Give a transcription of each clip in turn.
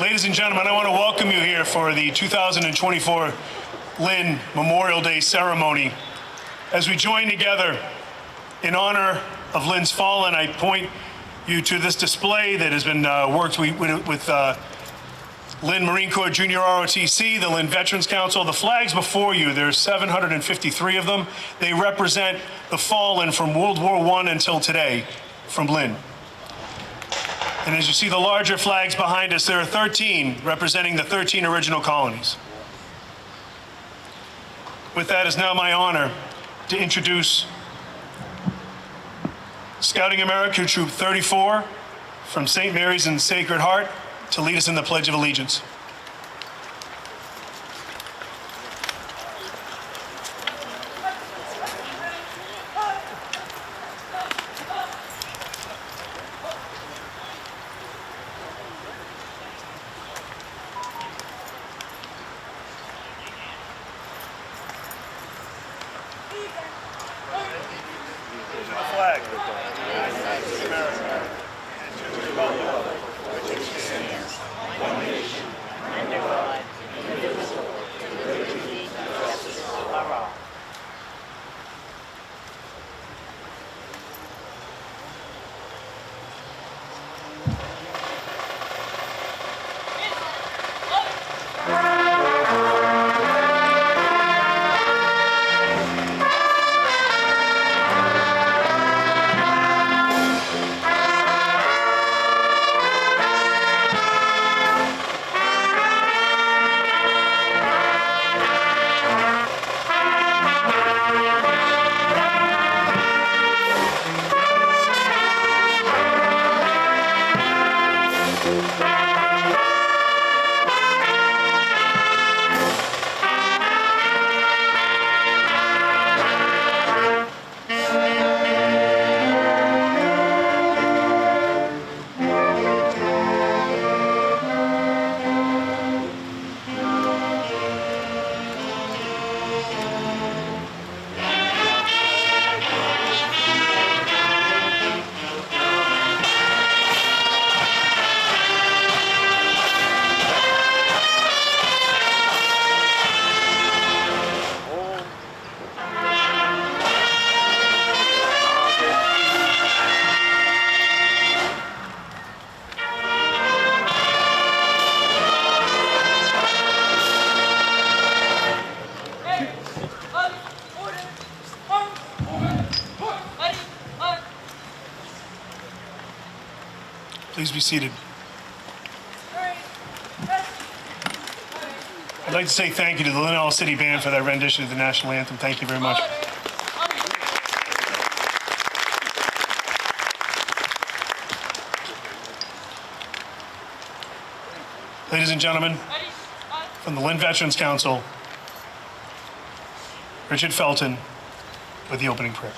Ladies and gentlemen, I want to welcome you here for the 2024 Lynn Memorial Day Ceremony. As we join together in honor of Lynn's fallen, I point you to this display that has been worked with Lynn Marine Corps JRROTC, the Lynn Veterans Council. The flags before you, there's 753 of them. They represent the fallen from World War I until today from Lynn. And as you see the larger flags behind us, there are 13 representing the 13 original colonies. With that, it's now my honor to introduce Scouting America Troop 34 from St. Mary's and Sacred Heart to lead us in the Pledge of Allegiance. Please be seated. I'd like to say thank you to the Lynn City Band for that rendition of the national anthem. Thank you very much. Ladies and gentlemen, from the Lynn Veterans Council, Richard Felton with the opening prayer.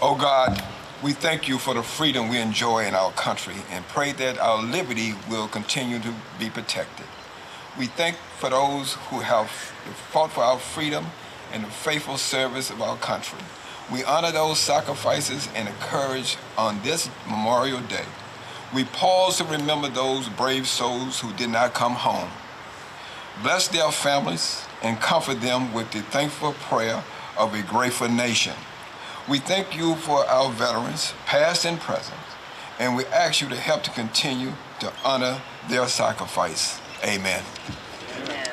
Oh God, we thank you for the freedom we enjoy in our country and pray that our liberty will continue to be protected. We thank for those who have fought for our freedom and the faithful service of our country. We honor those sacrifices and the courage on this Memorial Day. We pause to remember those brave souls who did not come home. Bless their families and comfort them with the thankful prayer of a grateful nation. We thank you for our veterans, past and present, and we ask you to help to continue to honor their sacrifice. Amen. Amen.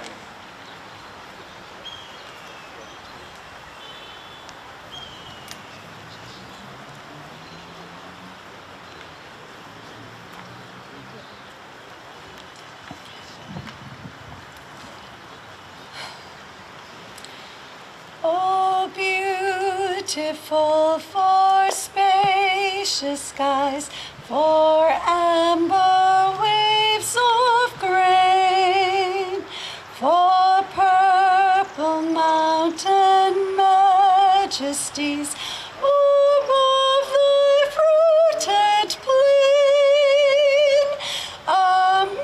Oh, beautiful for spacious skies, for amber waves of grain, for purple mountain majesties, above the fruited plain. America,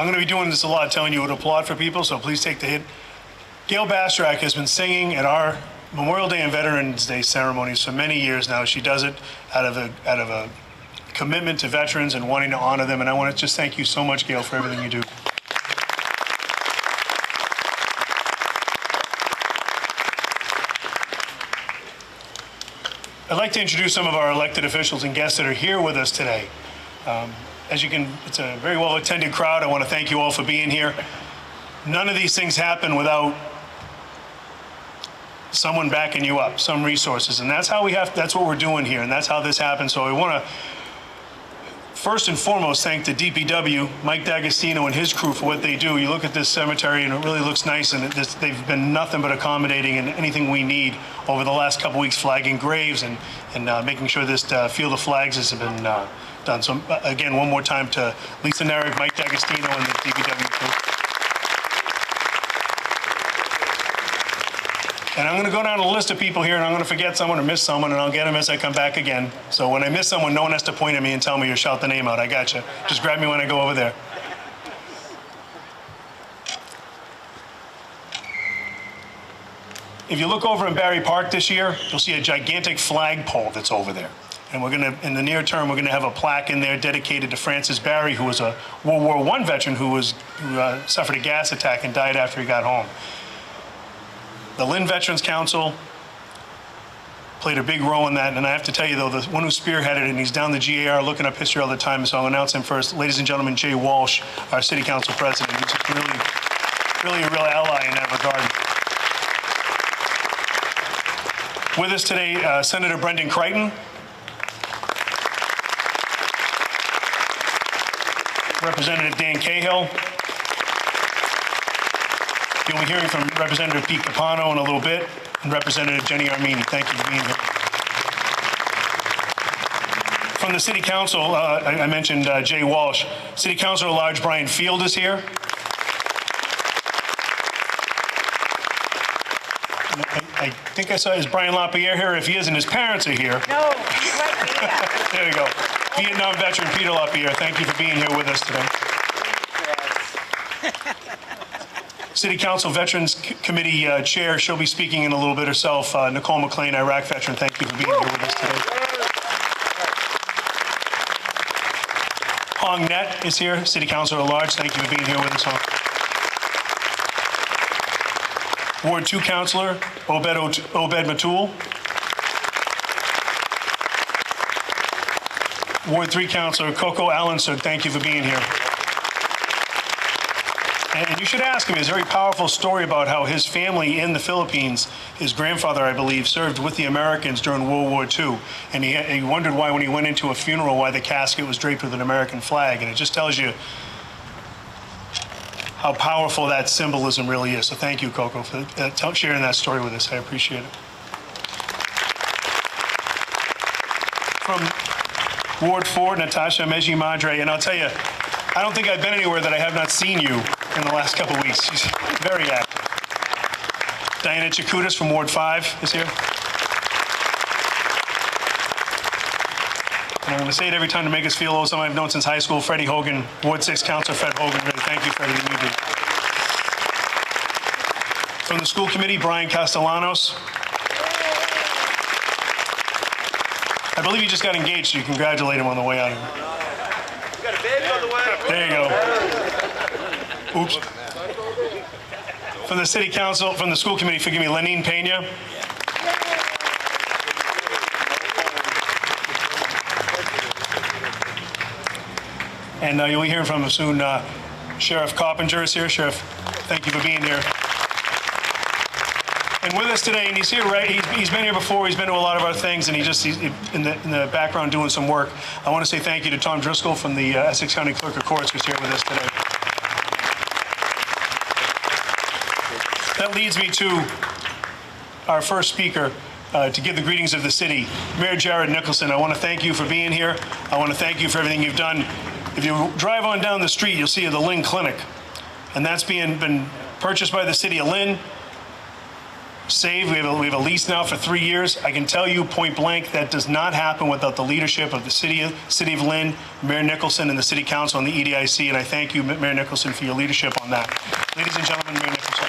I'm going to be doing this a lot, telling you to applaud for people, so please take the hit. Gayle Bastarache has been singing at our Memorial Day and Veterans Day ceremonies for many years now. She does it out of a commitment to veterans and wanting to honor them, and I want to just thank you so much, Gayle, for everything you do. I'd like to introduce some of our elected officials and guests that are here with us today. As you can, it's a very well-attended crowd. I want to thank you all for being here. None of these things happen without someone backing you up, some resources, and that's what we're doing here, and that's how this happens. So I want to first and foremost thank the DPW, Mike D'Agostino and his crew for what they do. You look at this cemetery and it really looks nice, and they've been nothing but accommodating in anything we need over the last couple weeks, flagging graves and making sure this field of flags has been done. So again, one more time to Lisa Narek, Mike D'Agostino, and the DPW crew. And I'm going to go down a list of people here, and I'm going to forget someone or miss someone, and I'll get them as I come back again. So when I miss someone, no one has to point at me and tell me or shout the name out. I got you. Just grab me when I go over there. If you look over in Barry Park this year, you'll see a gigantic flagpole that's over there. And we're going to, in the near term, we're going to have a plaque in there dedicated to Francis Barry, who was a World War I veteran who suffered a gas attack and died after he got home. The Lynn Veterans Council played a big role in that, and I have to tell you, though, the one who spearheaded it, and he's down the GAR looking up history all the time, so I'll announce him first. Ladies and gentlemen, Jay Walsh, our City Council President. He's just really a real ally in that regard. With us today, Senator Brendan Creighton, Representative Dan Cahill. You'll be hearing from Representative Pete Capano in a little bit, and Representative Jenny Armini. Thank you for being here. From the City Council, I mentioned Jay Walsh. City Councilor at Large Brian Field is here. I think I saw, is Brian LaPierre here? If he isn't, his parents are here. No, he's right here. There you go. Vietnam veteran Peter LaPierre, thank you for being here with us today. City Council Veterans Committee Chair, she'll be speaking in a little bit herself. Nicole McLean, Iraq veteran, thank you for being here with us today. Hong Net is here, City Councilor at Large, thank you for being here with us, Hong. Ward 2 Councilor, Obed Matul. Ward 3 Councilor, Coco Allensug, thank you for being here. And you should ask him, he has a very powerful story about how his family in the Philippines, his grandfather, I believe, served with the Americans during World War II. And he wondered why, when he went into a funeral, why the casket was draped with an American flag. And it just tells you how powerful that symbolism really is. So thank you, Coco, for sharing that story with us. I appreciate it. From Ward 4, Natasha Meji Madre. And I'll tell you, I don't think I've been anywhere that I have not seen you in the last couple of weeks. She's very active. Diana Chakutis from Ward 5 is here. And I'm going to say it every time to make us feel old. Someone I've known since high school, Freddie Hogan, Ward 6 Councilor Fred Hogan. Really, thank you for everything you do. From the school committee, Brian Castellanos. I believe he just got engaged, so you congratulate him on the way out of here. We got a baby on the way. There you go. Oops. From the city council, from the school committee, forgive me, Lenine Pena. And you'll be hearing from him soon. Sheriff Coppinger is here. Sheriff, thank you for being here. And with us today, and he's here, right? He's been here before. He's been to a lot of our things, and he's in the background doing some work. I want to say thank you to Tom Driscoll from the Essex County Clerk of Courts, who's here with us today. That leads me to our first speaker to give the greetings of the city, Mayor Jared Nicholson. I want to thank you for being here. I want to thank you for everything you've done. If you drive on down the street, you'll see the Lynn Clinic, and that's been purchased by the City of Lynn. saved. We have a lease now for 3 years. I can tell you point blank that does not happen without the leadership of the City of Lynn, Mayor Nicholson, and the City Council and the EDIC, and I thank you, Mayor Nicholson, for your leadership on that. Ladies and gentlemen, Mayor Nicholson.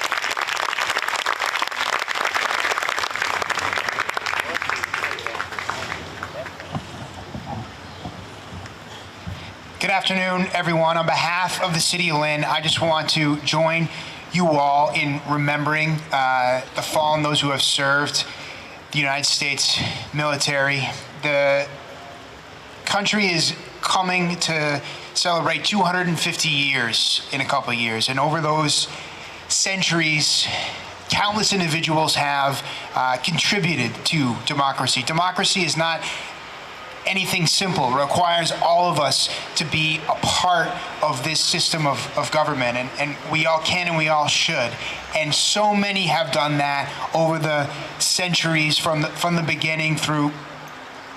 Good afternoon, everyone. On behalf of the City of Lynn, I just want to join you all in remembering the fallen, those who have served the United States military. The country is coming to celebrate 250 years in a couple of years, and over those centuries, countless individuals have contributed to democracy. Democracy is not anything simple. It requires all of us to be a part of this system of government, and we all can and we all should. And so many have done that over the centuries from the beginning through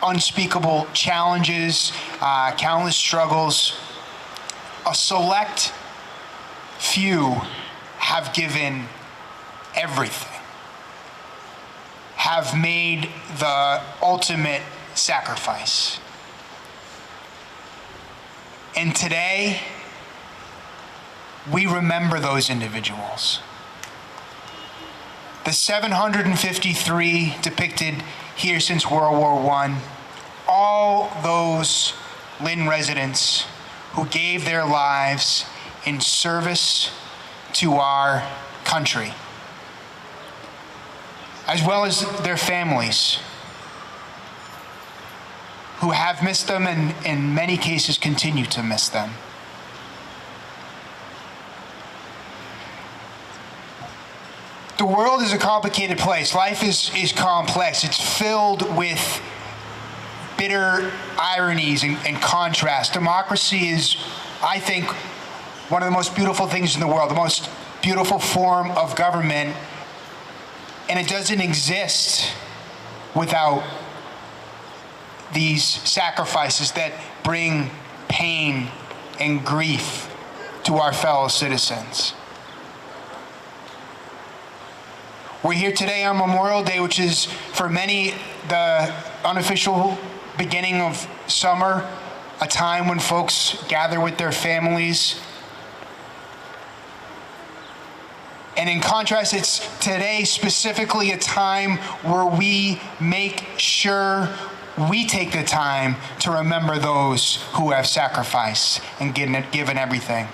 unspeakable challenges, countless struggles. A select few have given everything, have made the ultimate sacrifice. And today, we remember those individuals. The 753 depicted here since World War I, all those Lynn residents who gave their lives in service to our country, as well as their families, who have missed them and in many cases continue to miss them. The world is a complicated place. Life is complex. It's filled with bitter ironies and contrast. Democracy is, I think, one of the most beautiful things in the world, the most beautiful form of government, and it doesn't exist without these sacrifices that bring pain and grief to our fellow citizens. We're here today on Memorial Day, which is for many the unofficial beginning of summer, a time when folks gather with their families. And in contrast, it's today specifically a time where we make sure we take the time to remember those who have sacrificed and given everything.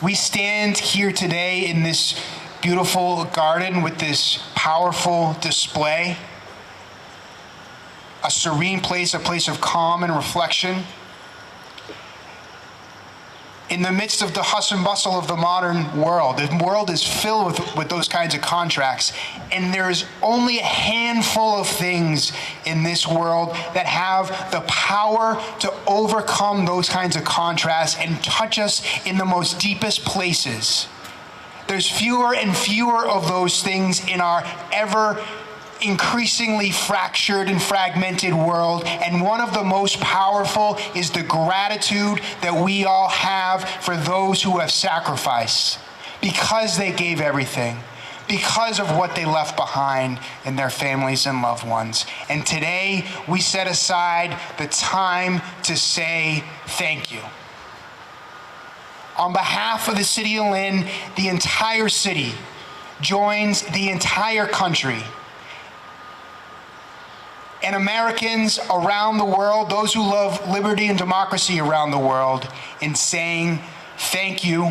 We stand here today in this beautiful garden with this powerful display, a serene place, a place of calm and reflection. In the midst of the hustle and bustle of the modern world, the world is filled with those kinds of contracts, and there's only a handful of things in this world that have the power to overcome those kinds of contrasts and touch us in the most deepest places. There's fewer and fewer of those things in our ever increasingly fractured and fragmented world, and one of the most powerful is the gratitude that we all have for those who have sacrificed because they gave everything, because of what they left behind in their families and loved ones. And today we set aside the time to say thank you. On behalf of the City of Lynn, the entire city joins the entire country and Americans around the world, those who love liberty and democracy around the world, in saying thank you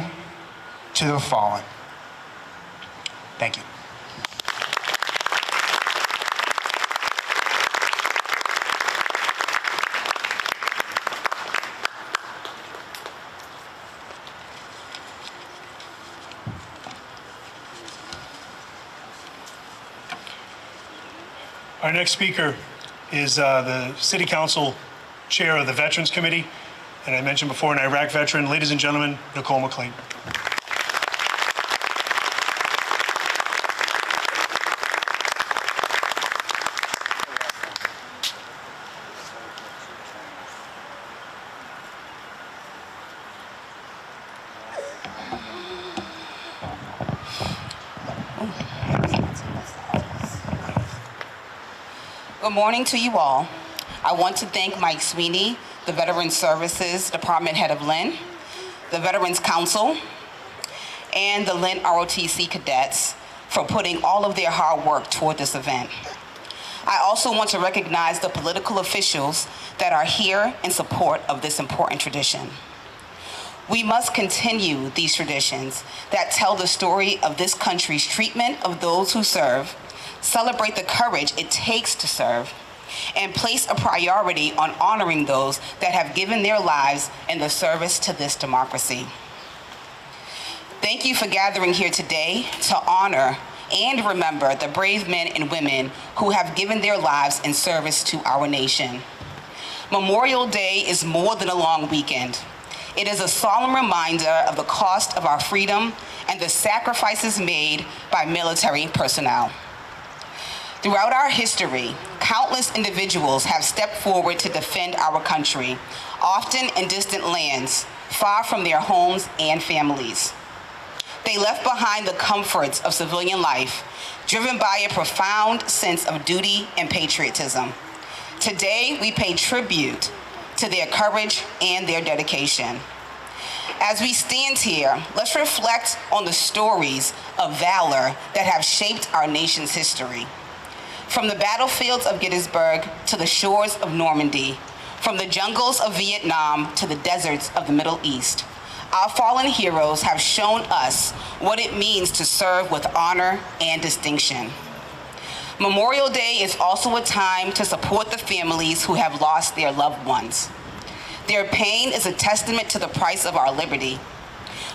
to the fallen. Thank you. Our next speaker is the City Council Chair of the Veterans Committee, and I mentioned before, an Iraq veteran. Ladies and gentlemen, Nicole McLean. Good morning to you all. I want to thank Mike Sweeney, the Veterans Services Department Head of Lynn, the Veterans Council, and the Lynn ROTC cadets for putting all of their hard work toward this event. I also want to recognize the political officials that are here in support of this important tradition. We must continue these traditions that tell the story of this country's treatment of those who serve, celebrate the courage it takes to serve, and place a priority on honoring those that have given their lives in the service to this democracy. Thank you for gathering here today to honor and remember the brave men and women who have given their lives in service to our nation. Memorial Day is more than a long weekend. It is a solemn reminder of the cost of our freedom and the sacrifices made by military personnel. Throughout our history, countless individuals have stepped forward to defend our country, often in distant lands, far from their homes and families. They left behind the comforts of civilian life, driven by a profound sense of duty and patriotism. Today, we pay tribute to their courage and their dedication. As we stand here, let's reflect on the stories of valor that have shaped our nation's history. From the battlefields of Gettysburg to the shores of Normandy, from the jungles of Vietnam to the deserts of the Middle East, our fallen heroes have shown us what it means to serve with honor and distinction. Memorial Day is also a time to support the families who have lost their loved ones. Their pain is a testament to the price of our liberty.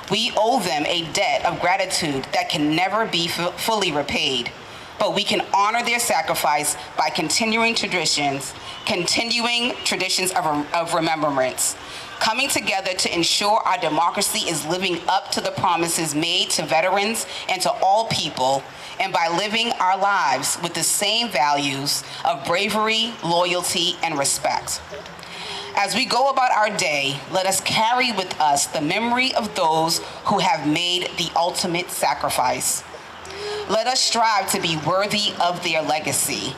We owe them a debt of gratitude that can never be fully repaid, but we can honor their sacrifice by continuing traditions of remembrance, coming together to ensure our democracy is living up to the promises made to veterans and to all people, and by living our lives with the same values of bravery, loyalty, and respect. As we go about our day, let us carry with us the memory of those who have made the ultimate sacrifice. Let us strive to be worthy of their legacy,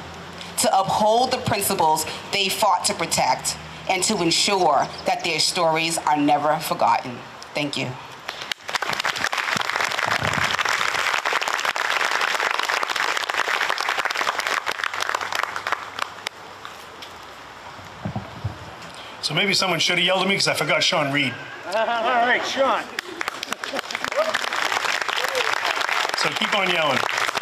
to uphold the principles they fought to protect, and to ensure that their stories are never forgotten. Thank you. So maybe someone should have yelled at me because I forgot Sean Reed. All right, Sean. So keep on yelling.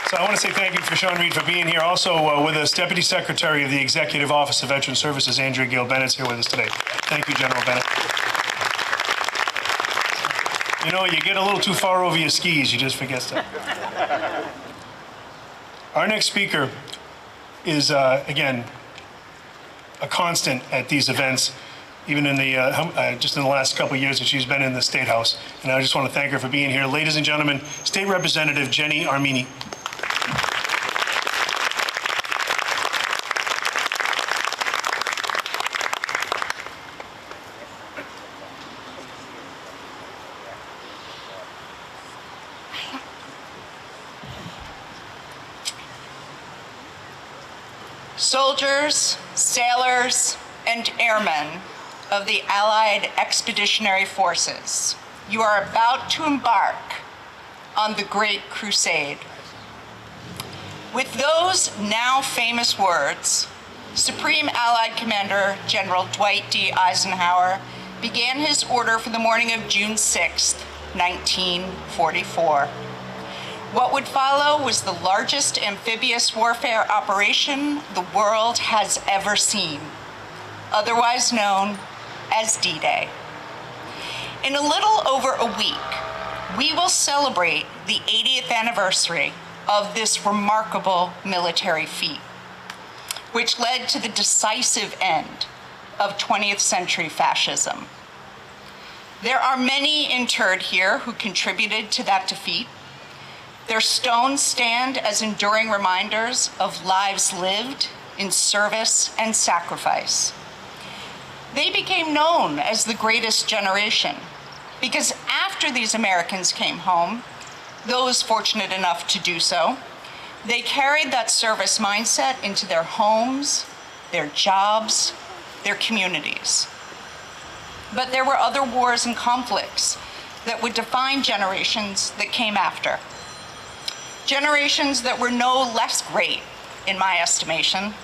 So I want to say thank you for Sean Reed for being here. Also with us, Deputy Secretary of the Executive Office of Veteran Services, Andrea Gayle Bennett's here with us today. Thank you, General Bennett. You know, you get a little too far over your skis, you just forget stuff. Our next speaker is, again, a constant at these events, even in the just in the last couple of years that she's been in the State House. And I just want to thank her for being here. Ladies and gentlemen, State Representative Jenny Armini. Soldiers, sailors, and airmen of the Allied Expeditionary Forces, you are about to embark on the Great Crusade. With those now famous words, Supreme Allied Commander General Dwight D. Eisenhower began his order for the morning of June 6, 1944. What would follow was the largest amphibious warfare operation the world has ever seen, otherwise known as D-Day. In a little over a week, we will celebrate the 80th anniversary of this remarkable military feat, which led to the decisive end of 20th century fascism. There are many interred here who contributed to that defeat. Their stones stand as enduring reminders of lives lived in service and sacrifice. They became known as the greatest generation because after these Americans came home, those fortunate enough to do so, they carried that service mindset into their homes, their jobs, their communities. But there were other wars and conflicts that would define generations that came after. Generations that were no less great, in my estimation.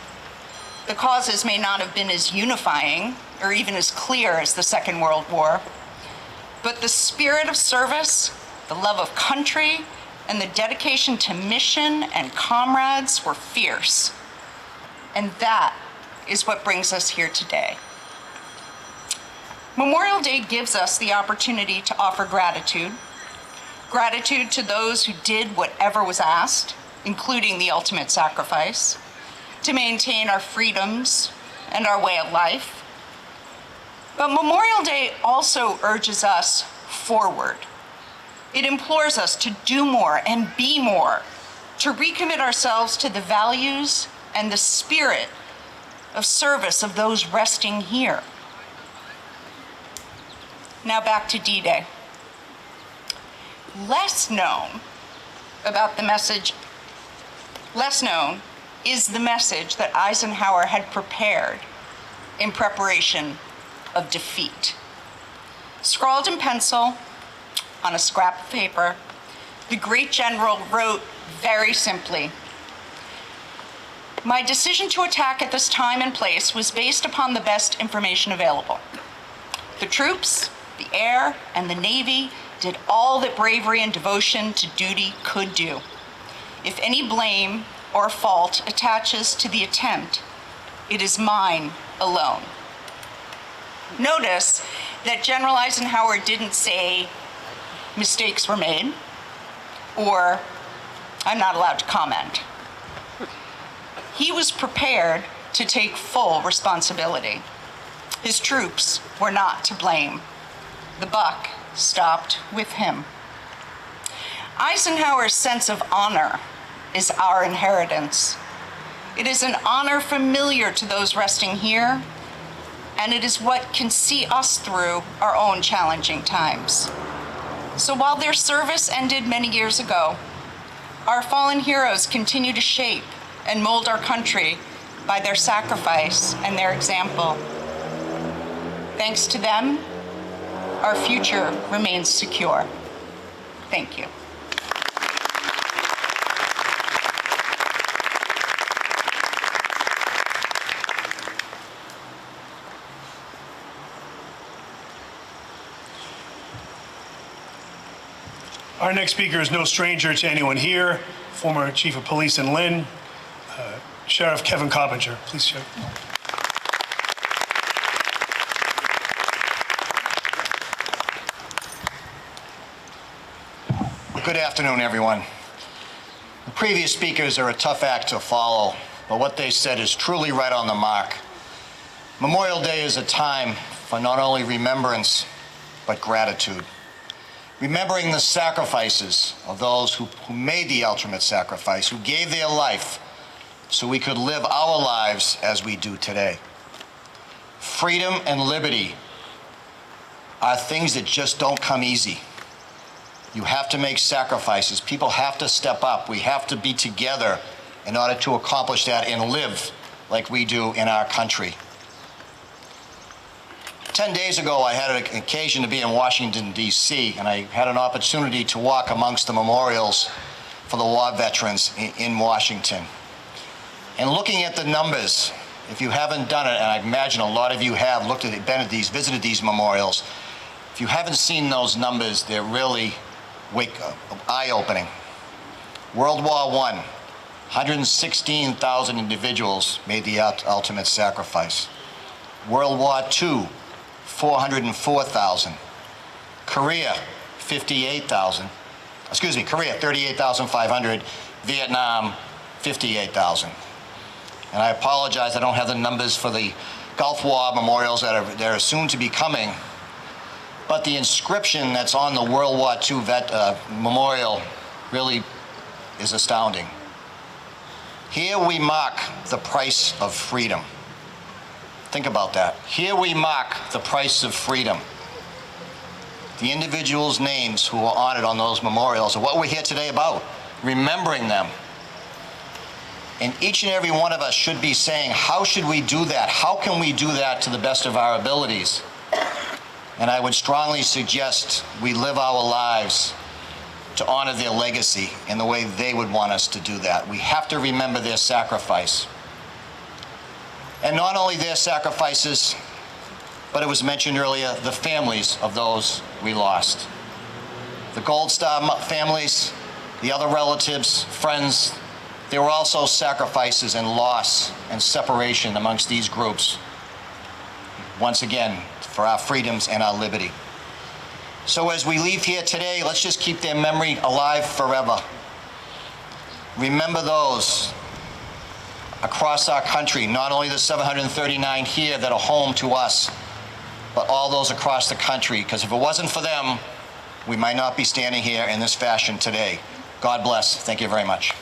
The causes may not have been as unifying or even as clear as the Second World War, but the spirit of service, the love of country, and the dedication to mission and comrades were fierce. And that is what brings us here today. Memorial Day gives us the opportunity to offer gratitude. Gratitude to those who did whatever was asked, including the ultimate sacrifice, to maintain our freedoms and our way of life. But Memorial Day also urges us forward. It implores us to do more and be more, to recommit ourselves to the values and the spirit of service of those resting here. Now back to D-Day. Less known is the message that Eisenhower had prepared in preparation of defeat. Scrawled in pencil on a scrap of paper, the great general wrote very simply, "My decision to attack at this time and place was based upon the best information available. The troops, the air, and the Navy did all that bravery and devotion to duty could do. If any blame or fault attaches to the attempt, it is mine alone." Notice that General Eisenhower didn't say mistakes were made or I'm not allowed to comment. He was prepared to take full responsibility. His troops were not to blame. The buck stopped with him. Eisenhower's sense of honor is our inheritance. It is an honor familiar to those resting here, and it is what can see us through our own challenging times. So while their service ended many years ago, our fallen heroes continue to shape and mold our country by their sacrifice and their example. Thanks to them, our future remains secure. Thank you. Our next speaker is no stranger to anyone here, former Chief of Police in Lynn, Sheriff Kevin Coppinger. Please, Sheriff. Good afternoon, everyone. The previous speakers are a tough act to follow, but what they said is truly right on the mark. Memorial Day is a time for not only remembrance, but gratitude. Remembering the sacrifices of those who made the ultimate sacrifice, who gave their life so we could live our lives as we do today. Freedom and liberty are things that just don't come easy. You have to make sacrifices. People have to step up. We have to be together in order to accomplish that and live like we do in our country. 10 days ago, I had an occasion to be in Washington, D.C., and I had an opportunity to walk amongst the memorials for the war veterans in Washington. And looking at the numbers, if you haven't done it, and I imagine a lot of you have visited these memorials, if you haven't seen those numbers, they're really eye-opening. World War I, 116,000 individuals made the ultimate sacrifice. World War II, 404,000. Korea, 58,000. Korea, 38,500. Vietnam, 58,000. And I apologize, I don't have the numbers for the Gulf War memorials that are soon to be coming. But the inscription that's on the World War II memorial really is astounding. Here we mark the price of freedom. Think about that. Here we mark the price of freedom. The individuals' names who are honored on those memorials are what we're here today about, remembering them. And each and every one of us should be saying, how should we do that? How can we do that to the best of our abilities? And I would strongly suggest we live our lives to honor their legacy in the way they would want us to do that. We have to remember their sacrifice. And not only their sacrifices, but it was mentioned earlier, the families of those we lost. The Gold Star families, the other relatives, friends, there were also sacrifices and loss and separation amongst these groups. Once again, for our freedoms and our liberty. So as we leave here today, let's just keep their memory alive forever. Remember those across our country, not only the 739 here that are home to us, but all those across the country, because if it wasn't for them, we might not be standing here in this fashion today. God bless. Thank you very much.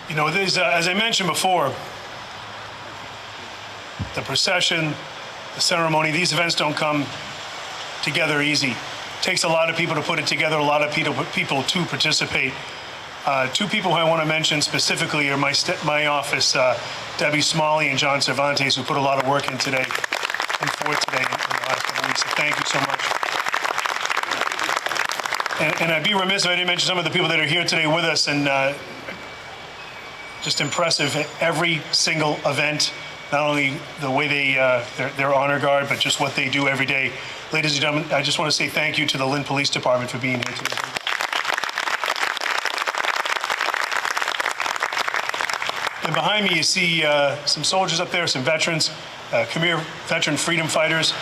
You know, as I mentioned before, the procession, the ceremony, these events don't come together easy. It takes a lot of people to put it together, a lot of people to participate. Two people who I want to mention specifically are my office, Debbie Smalley and John Cervantes, who put a lot of work in today and for today in the last couple of weeks. So thank you so much. And I'd be remiss if I didn't mention some of the people that are here today with us, and just impressive at every single event, not only the way their honor guard, but just what they do every day. Ladies and gentlemen, I just want to say thank you to the Lynn Police Department for being here today. And behind me, you see some soldiers up there, some veterans, Khmer veteran freedom fighters.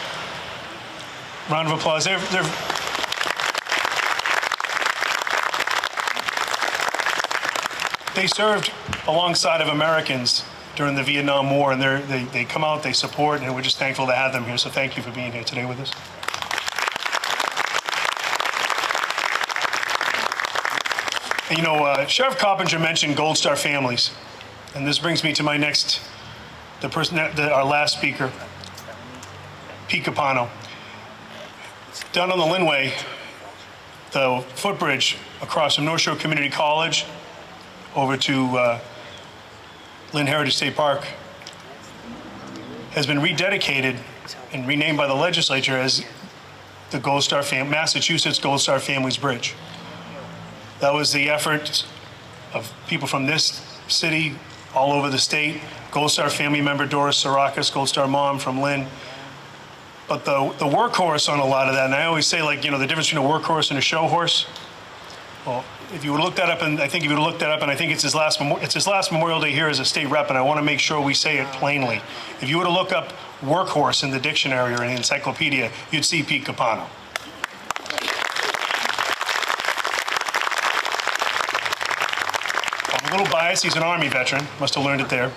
Round of applause. They served alongside of Americans during the Vietnam War, and they come out, they support, and we're just thankful to have them here. So thank you for being here today with us. And, you know, Sheriff Coppinger mentioned Gold Star families, and this brings me to my next, our last speaker, Pete Capano. Down on the Lynnway, the footbridge across from North Shore Community College over to Lynn Heritage State Park has been rededicated and renamed by the legislature as the Massachusetts Gold Star Families Bridge. That was the effort of people from this city, all over the state. Gold Star family member Doris Sarakis, Gold Star mom from Lynn. But the workhorse on a lot of that, and I always say, like, you know, the difference between a workhorse and a show horse. Well, if you would look that up, and I think it's his last Memorial Day here as a state rep, and I want to make sure we say it plainly. If you were to look up workhorse in the dictionary or in the encyclopedia, you'd see Pete Capano. I'm a little biased. He's an Army veteran. Must have learned it there.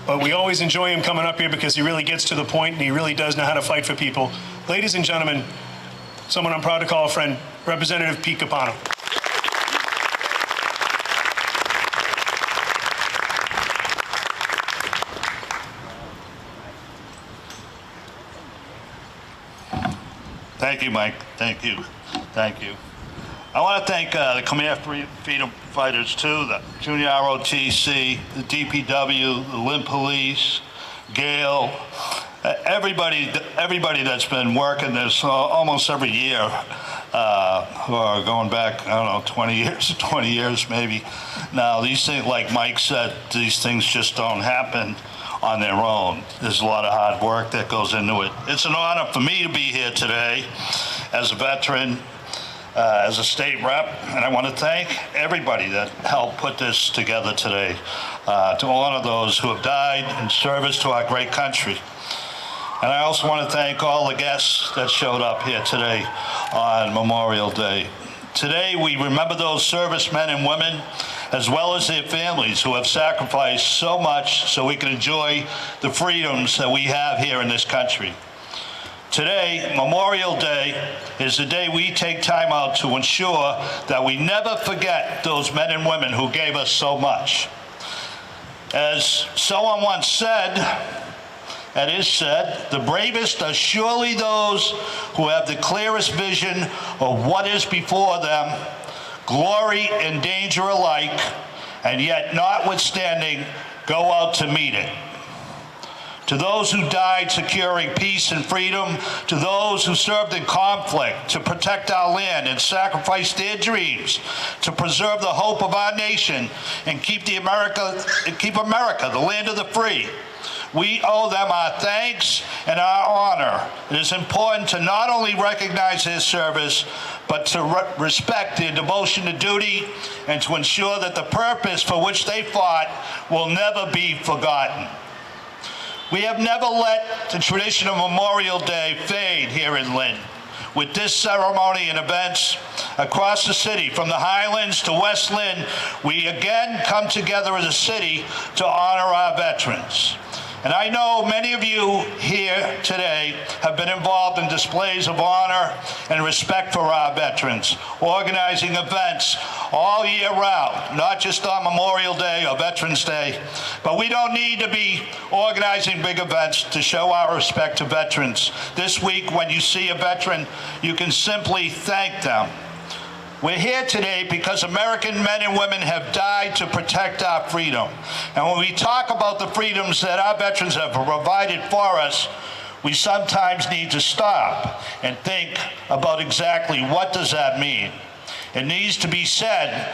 But we always enjoy him coming up here because he really gets to the point and he really does know how to fight for people. Ladies and gentlemen, someone I'm proud to call a friend, Representative Pete Capano. Thank you, Mike. Thank you. Thank you. I want to thank the Khmer Freedom Fighters too, the Junior ROTC, the DPW, the Lynn Police, Gayle, everybody that's been working this almost every year, who are going back, I don't know, 20 years maybe. Now, these things, like Mike said, these things just don't happen on their own. There's a lot of hard work that goes into it. It's an honor for me to be here today as a veteran, as a state rep, and I want to thank everybody that helped put this together today, to honor those who have died in service to our great country. And I also want to thank all the guests that showed up here today on Memorial Day. Today, we remember those servicemen and women, as well as their families, who have sacrificed so much so we can enjoy the freedoms that we have here in this country. Today, Memorial Day, is the day we take time out to ensure that we never forget those men and women who gave us so much. As someone once said, it is said, the bravest are surely those who have the clearest vision of what is before them, glory and danger alike, and yet notwithstanding, go out to meet it. To those who died securing peace and freedom, to those who served in conflict to protect our land and sacrificed their dreams to preserve the hope of our nation and keep America, the land of the free. We owe them our thanks and our honor. It is important to not only recognize their service, but to respect their devotion to duty and to ensure that the purpose for which they fought will never be forgotten. We have never let the tradition of Memorial Day fade here in Lynn. With this ceremony and events across the city, from the Highlands to West Lynn, we again come together as a city to honor our veterans. And I know many of you here today have been involved in displays of honor and respect for our veterans, organizing events all year round, not just on Memorial Day or Veterans Day, but we don't need to be organizing big events to show our respect to veterans. This week, when you see a veteran, you can simply thank them. We're here today because American men and women have died to protect our freedom. And when we talk about the freedoms that our veterans have provided for us, we sometimes need to stop and think about exactly what does that mean. It needs to be said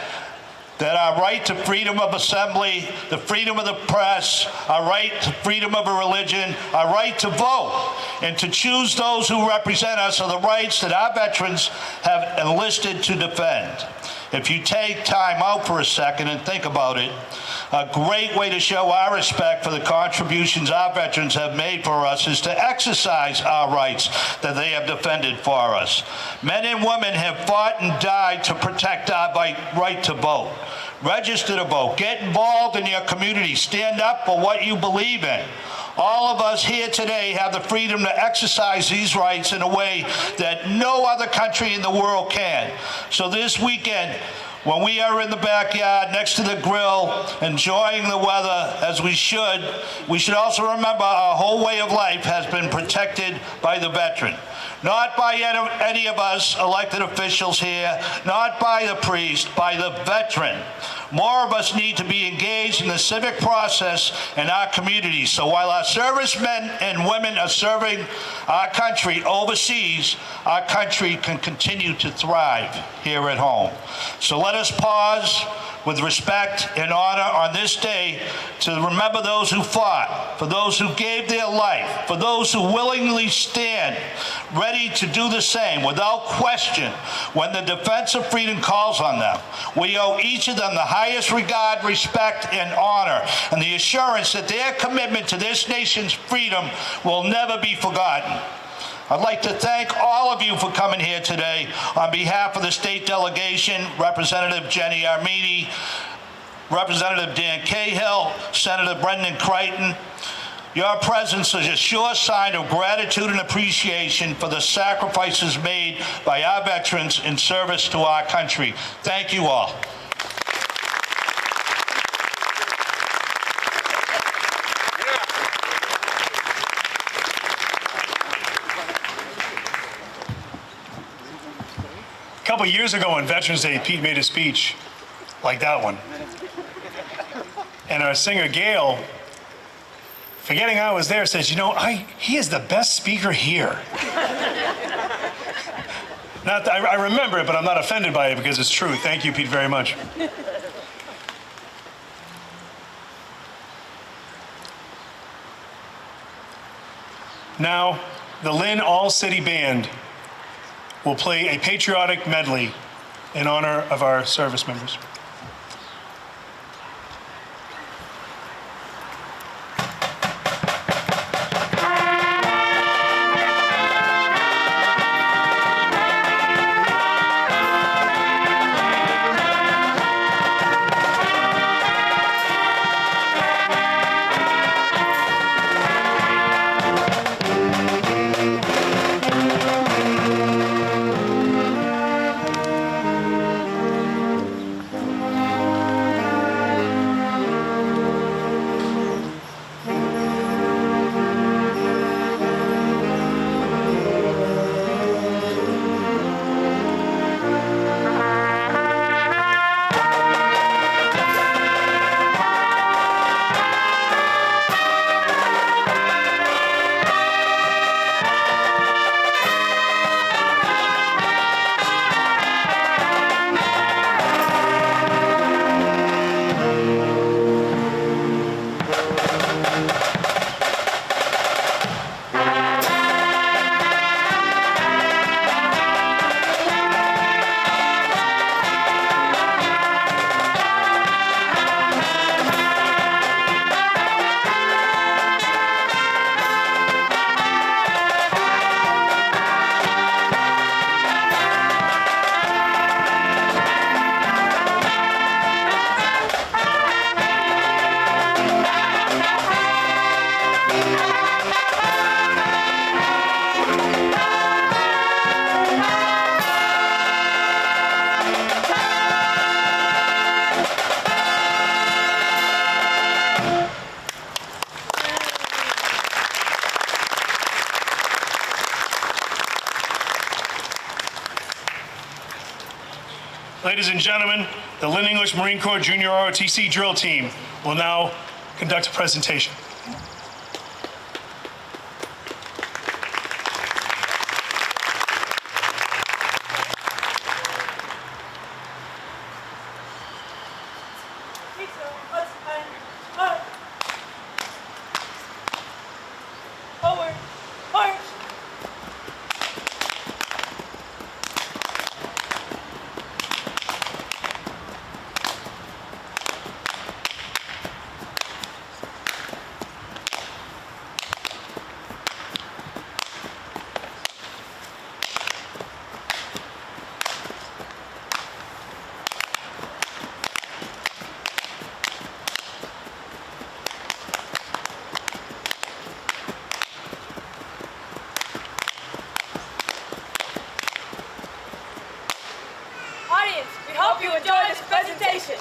that our right to freedom of assembly, the freedom of the press, our right to freedom of a religion, our right to vote, and to choose those who represent us are the rights that our veterans have enlisted to defend. If you take time out for a second and think about it, a great way to show our respect for the contributions our veterans have made for us is to exercise our rights that they have defended for us. Men and women have fought and died to protect our right to vote. Register to vote. Get involved in your community. Stand up for what you believe in. All of us here today have the freedom to exercise these rights in a way that no other country in the world can. So this weekend, when we are in the backyard next to the grill, enjoying the weather as we should also remember our whole way of life has been protected by the veteran. Not by any of us elected officials here, not by the priest, by the veteran. More of us need to be engaged in the civic process in our communities. So while our servicemen and women are serving our country overseas, our country can continue to thrive here at home. So let us pause with respect and honor on this day to remember those who fought, for those who gave their life, for those who willingly stand ready to do the same without question when the defense of freedom calls on them. We owe each of them the highest regard, respect, and honor, and the assurance that their commitment to this nation's freedom will never be forgotten. I'd like to thank all of you for coming here today. On behalf of the state delegation, Representative Jenny Armini, Representative Dan Cahill, Senator Brendan Creighton, your presence is a sure sign of gratitude and appreciation for the sacrifices made by our veterans in service to our country. Thank you all. A couple years ago on Veterans Day, Pete made a speech like that one. And our singer Gayle, forgetting I was there, says, he is the best speaker here. I remember it, but I'm not offended by it because it's true. Thank you, Pete, very much. Now, the Lynn All-City Band will play a patriotic medley in honor of our service members. Ladies and gentlemen, the Lynn English Marine Corps Junior ROTC drill team will now conduct a presentation. Forward, march. Audience, we hope you enjoy this presentation.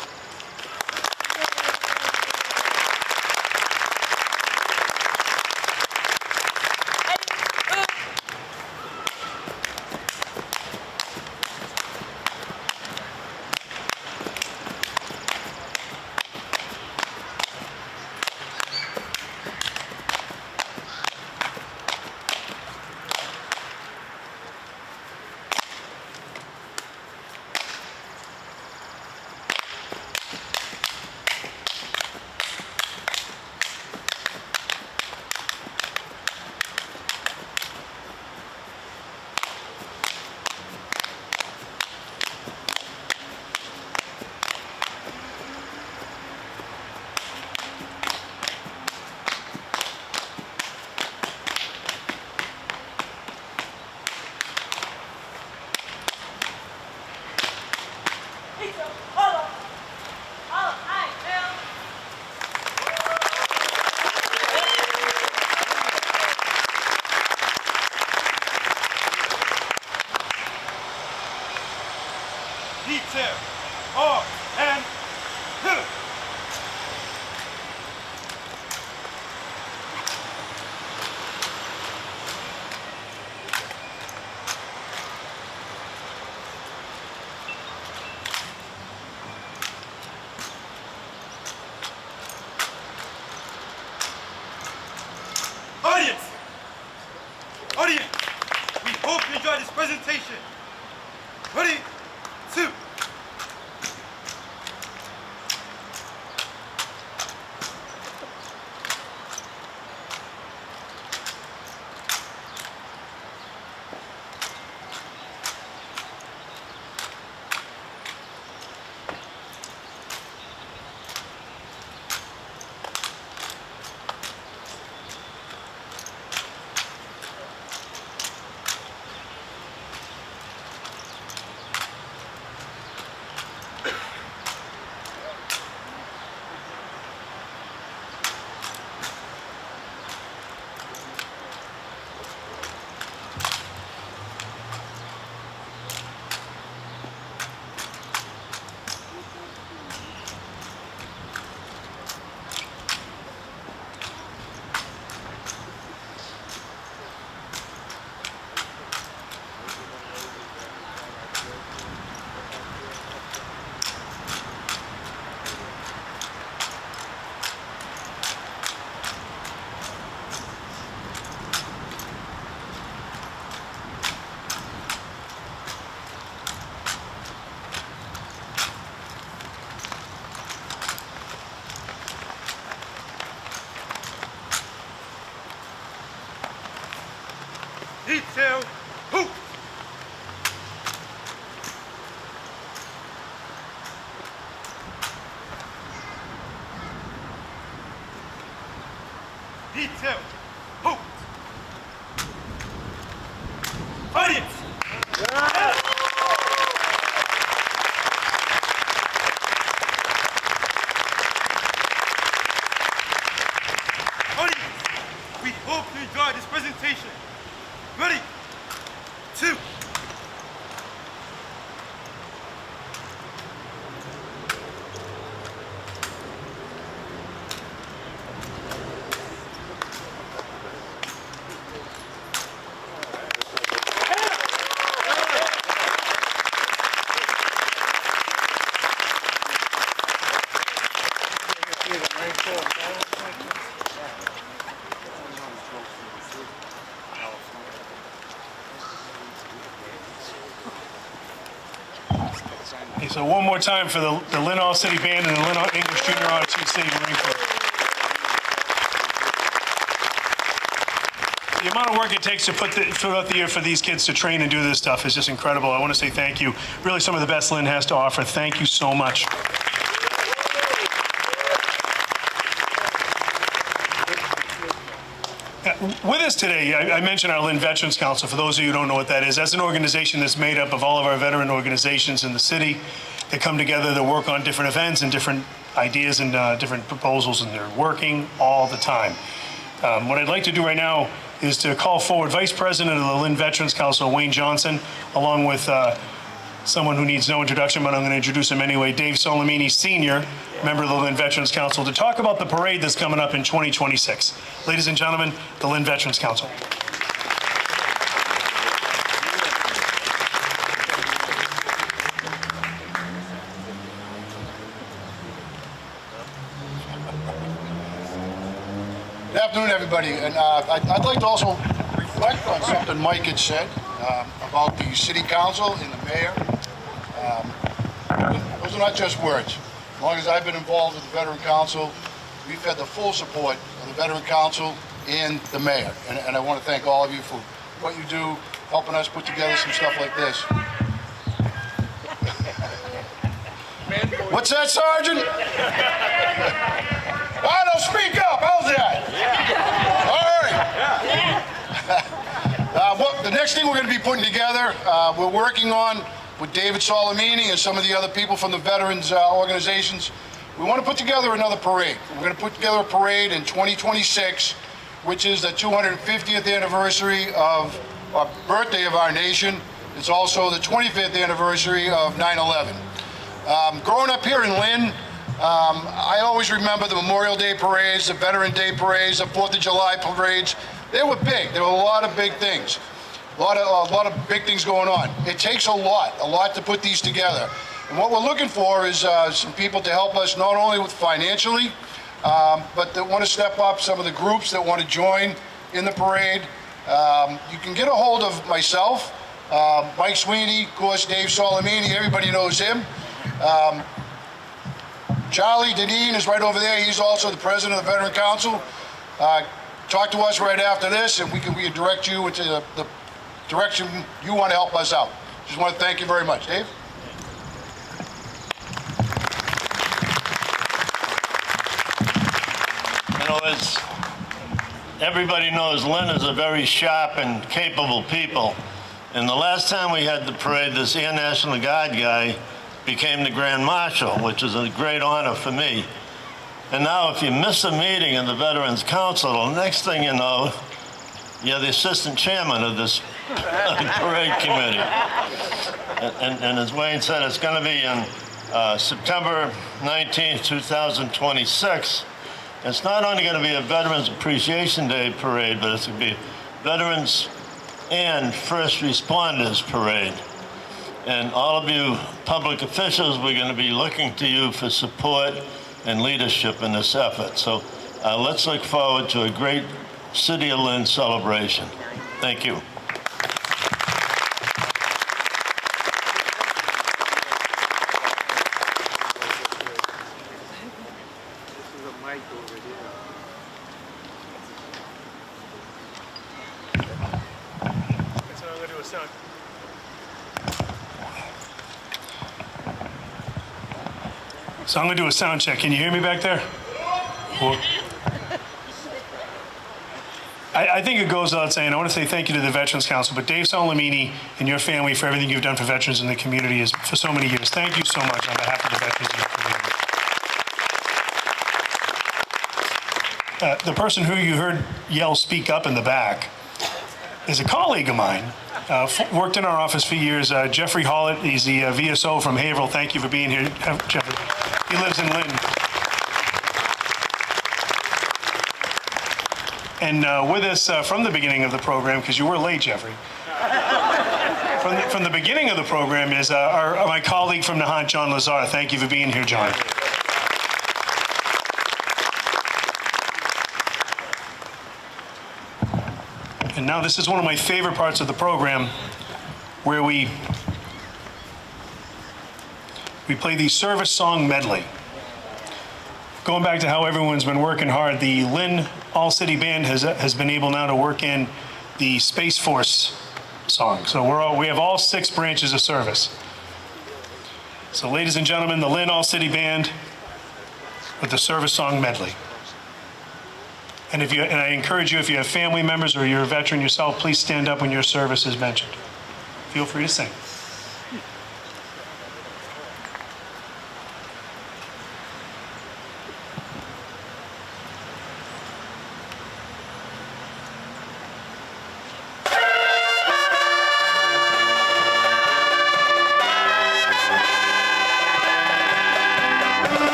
Detail, off, and hit. Audience, we hope you enjoyed this presentation. Ready, 2. Detail, hoop! Detail, hoop! Audience! Audience, we hope you enjoyed this presentation. Ready, 2. Okay, so one more time for the Lynn City Band and the Lynn English JRROTC Marine Corps. The amount of work it takes to put throughout the year for these kids to train and do this stuff is just incredible. I want to say thank you. Really some of the best Lynn has to offer. Thank you so much. With us today, I mentioned our Lynn Veterans Council. For those of you who don't know what that is, that's an organization that's made up of all of our veteran organizations in the city. They come together to work on different events and different ideas and different proposals, and they're working all the time. What I'd like to do right now is to call forward Vice President of the Lynn Veterans Council, Wayne Johnson, along with someone who needs no introduction, but I'm going to introduce him anyway, Dave Solimini, Sr., member of the Lynn Veterans Council, to talk about the parade that's coming up in 2026. Ladies and gentlemen, the Lynn Veterans Council. Good afternoon, everybody. And I'd like to also reflect on something Mike had said about the City Council and the Mayor. Those are not just words. As long as I've been involved with the Veteran Council, we've had the full support of the Veteran Council and the Mayor. And I want to thank all of you for what you do, helping us put together some stuff like this. What's that, Sergeant? I don't speak up. How's that? All right. Well, the next thing we're going to be putting together, we're working on with David Solimini and some of the other people from the veterans organizations. We want to put together another parade. We're going to put together a parade in 2026, which is the 250th anniversary of our birthday of our nation. It's also the 25th anniversary of 9/11. Growing up here in Lynn, I always remember the Memorial Day parades, the Veteran Day parades, the 4th of July parades. They were big. There were a lot of big things. A lot of big things going on. It takes a lot to put these together. And what we're looking for is some people to help us not only with financially, but that want to step up, some of the groups that want to join in the parade. You can get a hold of myself, Mike Sweeney, of course, Dave Solimini, everybody knows him. Charlie Deneen is right over there. He's also the president of the Veteran Council. Talk to us right after this, and we can direct you into the direction you want to help us out. Just want to thank you very much. Dave? You know, as everybody knows, Lynn is a very sharp and capable people. And the last time we had the parade, this Air National Guard guy became the Grand Marshal, which is a great honor for me. And now if you miss a meeting in the Veterans Council, the next thing you know, you're the assistant chairman of this parade committee. And as Wayne said, it's going to be in September 19th, 2026. It's not only going to be a Veterans Appreciation Day parade, but it's going to be Veterans and First Responders parade. And all of you public officials, we're going to be looking to you for support and leadership in this effort. So let's look forward to a great City of Lynn celebration. Thank you. So I'm going to do a sound check. Can you hear me back there? Cool. I think it goes without saying, I want to say thank you to the Veterans Council, but Dave Solimini and your family for everything you've done for veterans in the community for so many years. Thank you so much on behalf of the veterans in your community. The person who you heard yell "speak up" in the back is a colleague of mine. Worked in our office for years. Jeffrey Hollett, he's the VSO from Haverhill. Thank you for being here, Jeffrey. He lives in Lynn. And with us from the beginning of the program, because you were late, Jeffrey. From the beginning of the program is my colleague from Nahant, John Lazar. Thank you for being here, John. And now this is one of my favorite parts of the program, where we play the service song medley. Going back to how everyone's been working hard, the Lynn City Band has been able now to work in the Space Force song. So we have all 6 branches of service. So ladies and gentlemen, the Lynn City Band with the service song medley. And I encourage you, if you have family members or you're a veteran yourself, please stand up when your service is mentioned. Feel free to sing.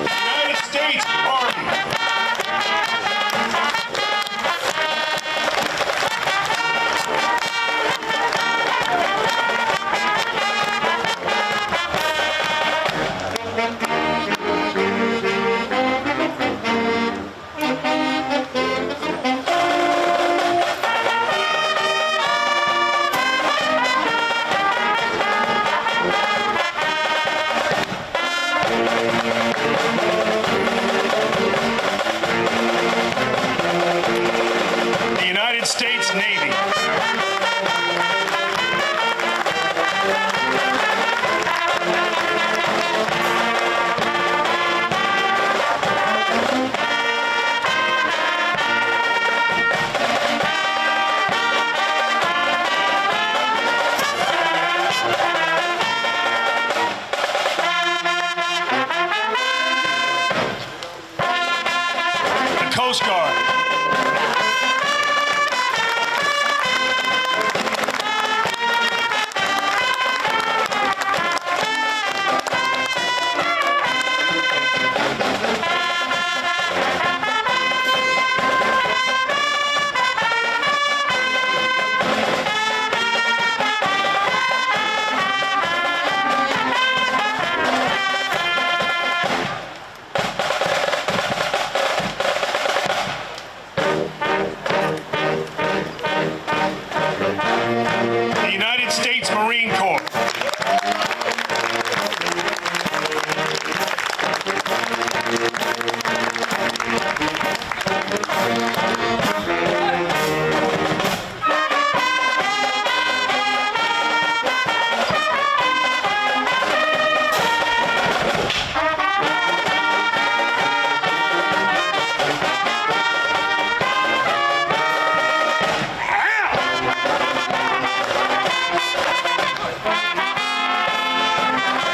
United States Army. The United States Navy. The Coast Guard. The United States Marine Corps.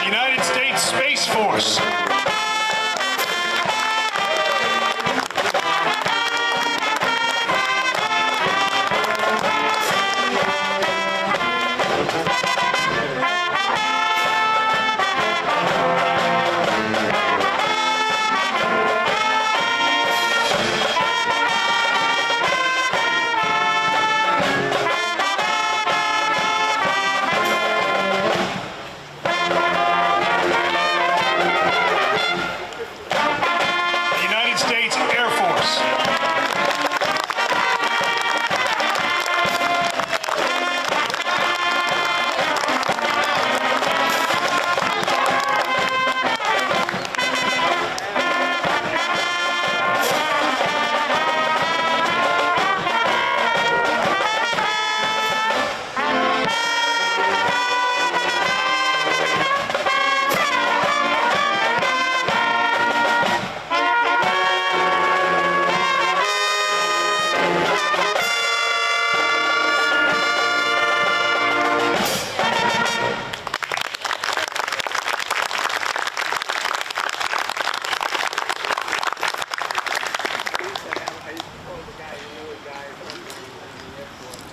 United States Space Force. The United States Air Force.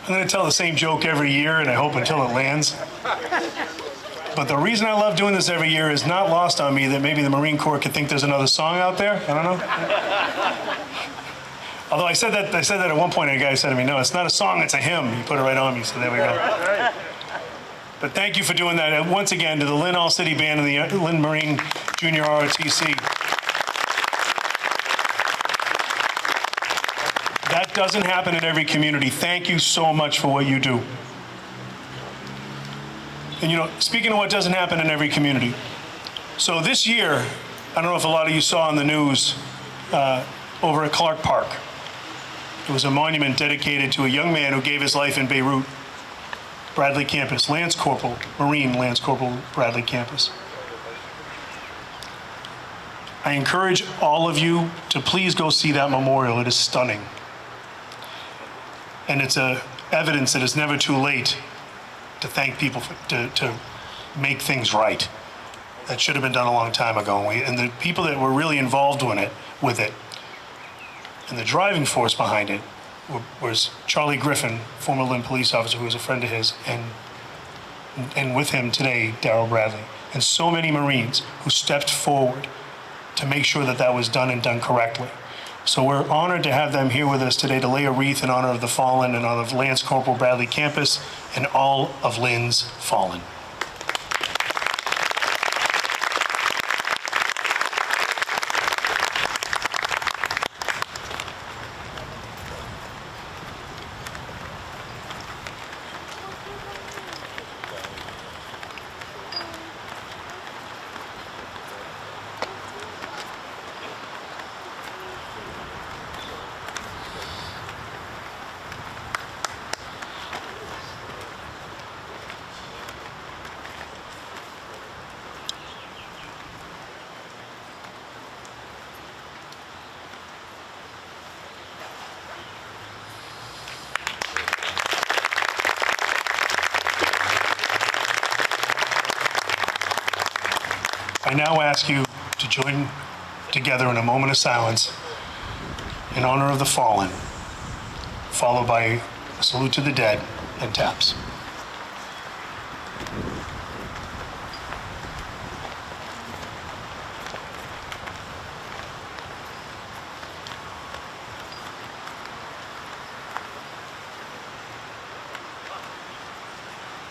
I'm going to tell the same joke every year, and I hope until it lands. But the reason I love doing this every year is not lost on me that maybe the Marine Corps could think there's another song out there. I don't know. Although I said that at one point, and a guy said to me, "No, it's not a song, it's a hymn." He put it right on me, so there we go. But thank you for doing that. And once again, to the Lynn City Band and the Lynn Marine Junior ROTC. That doesn't happen in every community. Thank you so much for what you do. And you know, speaking of what doesn't happen in every community, so this year, I don't know if a lot of you saw on the news over at Clark Park, it was a monument dedicated to a young man who gave his life in Beirut, Bradley Campus, Lance Corporal, Marine Lance Corporal Bradley Campus. I encourage all of you to please go see that memorial. It is stunning. And it's evidence that it's never too late to thank people to make things right. That should have been done a long time ago. And the people that were really involved with it, and the driving force behind it, was Charlie Griffin, former Lynn police officer who was a friend of his, and with him today, Darryl Bradley, and so many Marines who stepped forward to make sure that that was done and done correctly. So we're honored to have them here with us today to lay a wreath in honor of the fallen, in honor of Lance Corporal Bradley Campus and all of Lynn's fallen. I now ask you to join together in a moment of silence in honor of the fallen, followed by a salute to the dead and taps.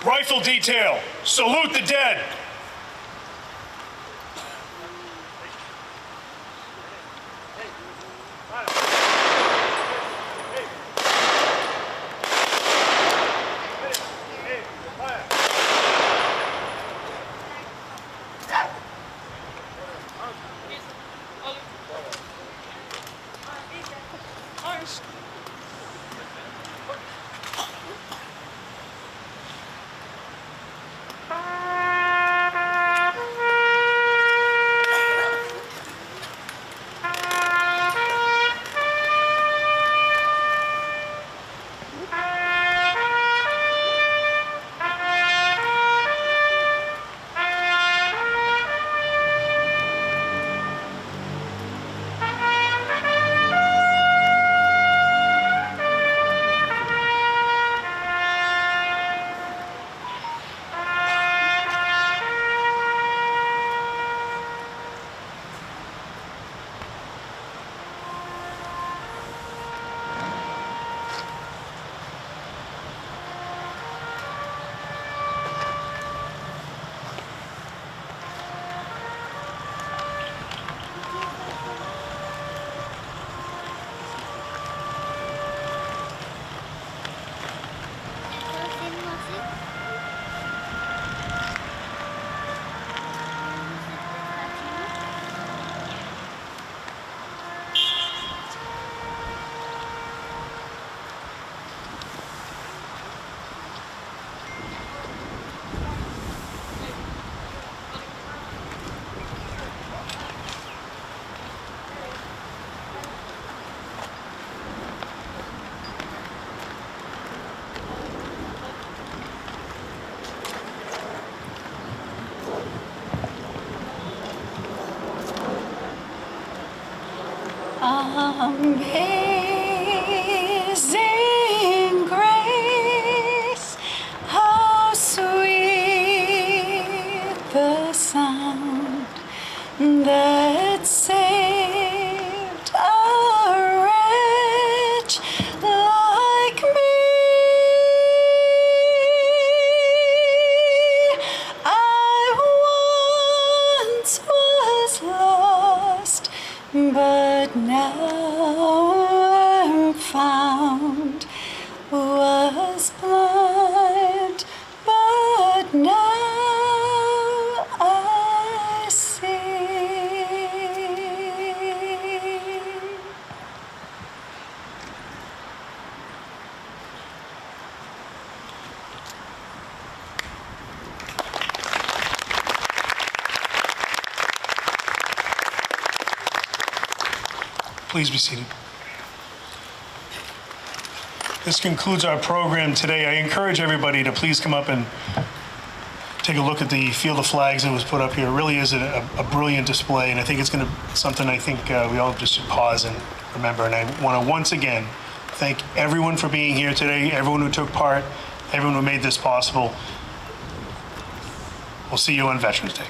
Rifle detail, salute the dead. Amazing grace, how sweet the sound that saved a wretch like me. Please be seated. This concludes our program today. I encourage everybody to please come up and take a look at the Field of Flags that was put up here. It really is a brilliant display, and I think it's going to something I think we all just should pause and remember. And I want to once again thank everyone for being here today, everyone who took part, everyone who made this possible. We'll see you on Veterans Day.